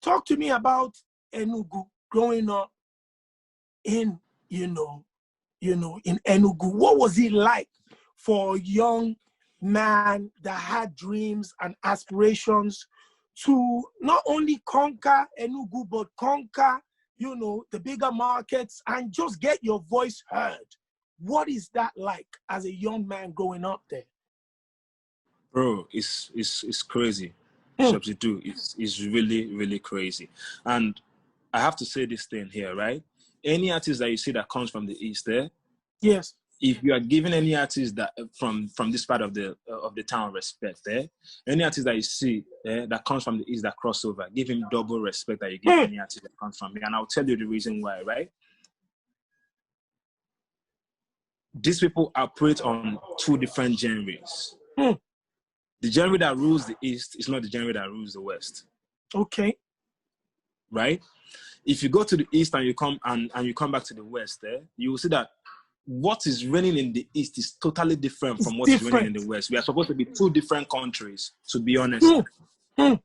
Talk to me about Enugu growing up in, in Enugu. What was it like for a young man that had dreams and aspirations to not only conquer Enugu, but conquer, the bigger markets and just get your voice heard? What is that like as a young man growing up there? Bro, it's crazy. It's really, really crazy. And I have to say this thing here, right? Any artist that you see that comes from the East there, yes. If you are giving any artist that from this part of the town respect, any artist that you see that comes from the East that crossover, give him double respect that you give any artist that comes from here. And I'll tell you the reason why, right? These people operate on two different genres. The genre that rules the East is not the genre that rules the West. Okay. Right? If you go to the East and you come back to the West, you will see that what is reigning in the East is totally different from what is reigning in the West. We are supposed to be two different countries, to be honest. I'm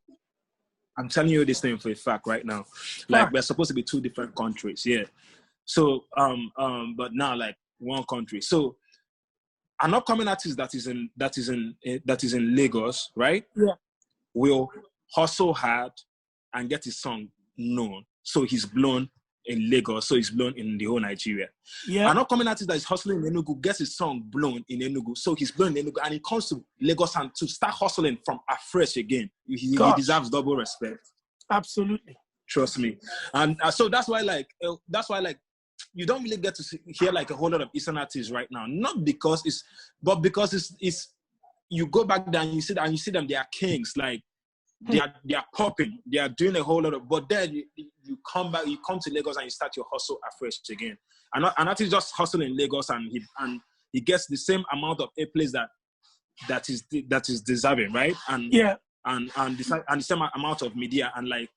telling you this thing for a fact right now. Like, we're supposed to be two different countries, yeah. So, but now, like, one country. So, an upcoming artist that is in Lagos, right? Yeah. Will hustle hard and get his song known. So he's blown in Lagos, so he's blown in the whole Nigeria. Yeah. An upcoming artist that is hustling in Enugu gets his song blown in Enugu, so he's blown in Enugu, and he comes to Lagos and to start hustling from afresh again. He deserves double respect. Absolutely. Trust me. And so that's why you don't really get to hear like a whole lot of Eastern artists right now. Not because because you go back there and you see them, they are kings. Like they are popping, they are doing a whole lot of. But then you come back, you come to Lagos and you start your hustle afresh again. And an artist just hustle in Lagos and he gets the same amount of airplays that is deserving, right? And and the same amount of media and like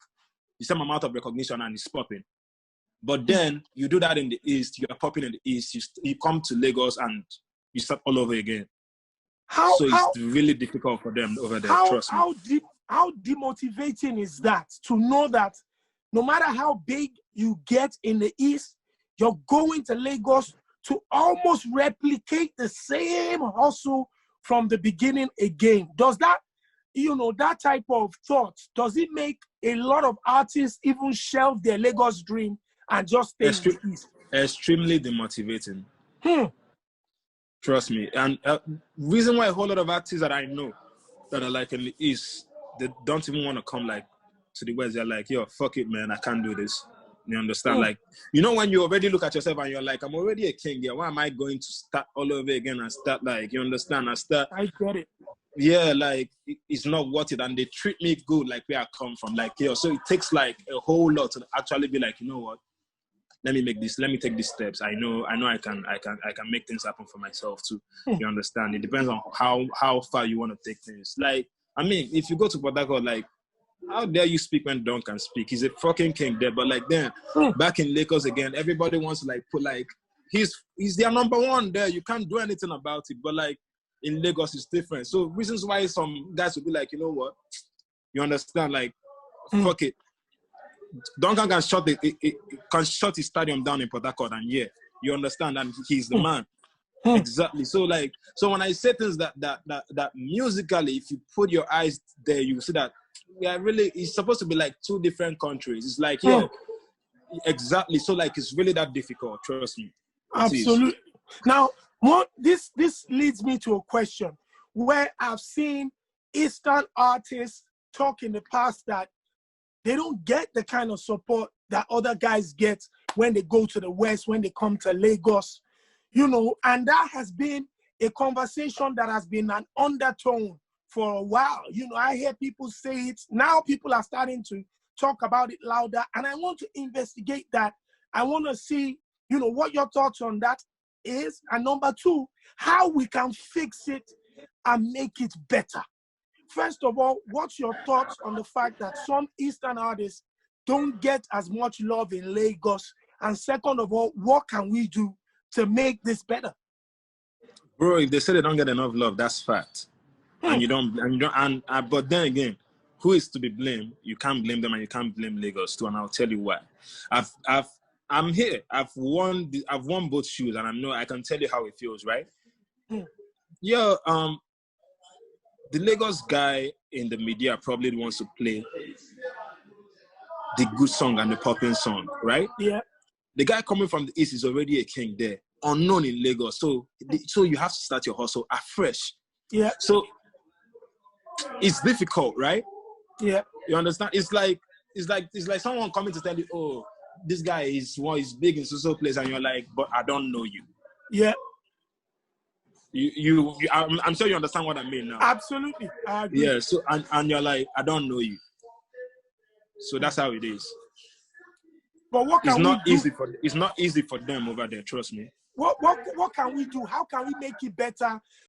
the same amount of recognition, and it's popping. But then you do that in the East, you are popping in the East, you come to Lagos and you start all over again. It's really difficult for them over there, trust me. How demotivating is that to know that no matter how big you get in the East, you're going to Lagos to almost replicate the same hustle from the beginning again? Does that, that type of thought, does it make a lot of artists even shelve their Lagos dream and just stay in the East? Extremely demotivating. Trust me. And reason why a whole lot of artists that I know that are like in the East, they don't even want to come like to the West. They're like, yo, fuck it, man, I can't do this. You understand? Like, when you already look at yourself and you're like, I'm already a king here. Why am I going to start all over again and start like, you understand? I get it. Yeah, like it's not worth it. And they treat me good like where I come from. Like, so it takes like a whole lot to actually be like, you know what? Let me take these steps. I know I can make things happen for myself too. You understand? It depends on how far you want to take things. Like, I mean, if you go to Port Harcourt, like, how dare you speak when Don can speak? He's a fucking king there. But like then, back in Lagos again, everybody wants to like put like he's their number one there. You can't do anything about it. But like in Lagos, it's different. So reasons why some guys would be like, you know what? You understand? Like, fuck it. Duncan can shut his stadium down in Port Harcourt, and you understand, and he's the man. Exactly. So when I say things that musically, if you put your eyes there, you see that it's supposed to be like two different countries. It's like exactly. So like it's really that difficult. Trust me. Absolutely. Now, this leads me to a question where I've seen Eastern artists talk in the past that they don't get the kind of support that other guys get when they go to the West, when they come to Lagos, and that has been a conversation that has been an undertone for a while. I hear people say it. Now people are starting to talk about it louder, and I want to investigate that. I want to see, what your thoughts on that is, and number two, how we can fix it and make it better. First of all, what's your thoughts on the fact that some Eastern artists don't get as much love in Lagos? And second of all, what can we do to make this better? Bro, if they say they don't get enough love, that's fact. And you don't, but then again, who is to be blamed? You can't blame them, and you can't blame Lagos too. And I'll tell you why. I'm here. I've won both shoes, and I can tell you how it feels, right? Mm. Yeah. The Lagos guy in the media probably wants to play the good song and the popping song, right? Yeah. The guy coming from the East is already a king there, unknown in Lagos. So you have to start your hustle afresh. Yeah. So it's difficult, right? Yeah. You understand? It's like someone coming to tell you, oh, this guy is big in so place, and you're like, but I don't know you. Yeah. I'm sure you understand what I mean now. Absolutely. I agree. Yeah. So and you're like, I don't know you. So that's how it is. But what can we do? It's not easy for them over there. Trust me. What can we do? How can we make it better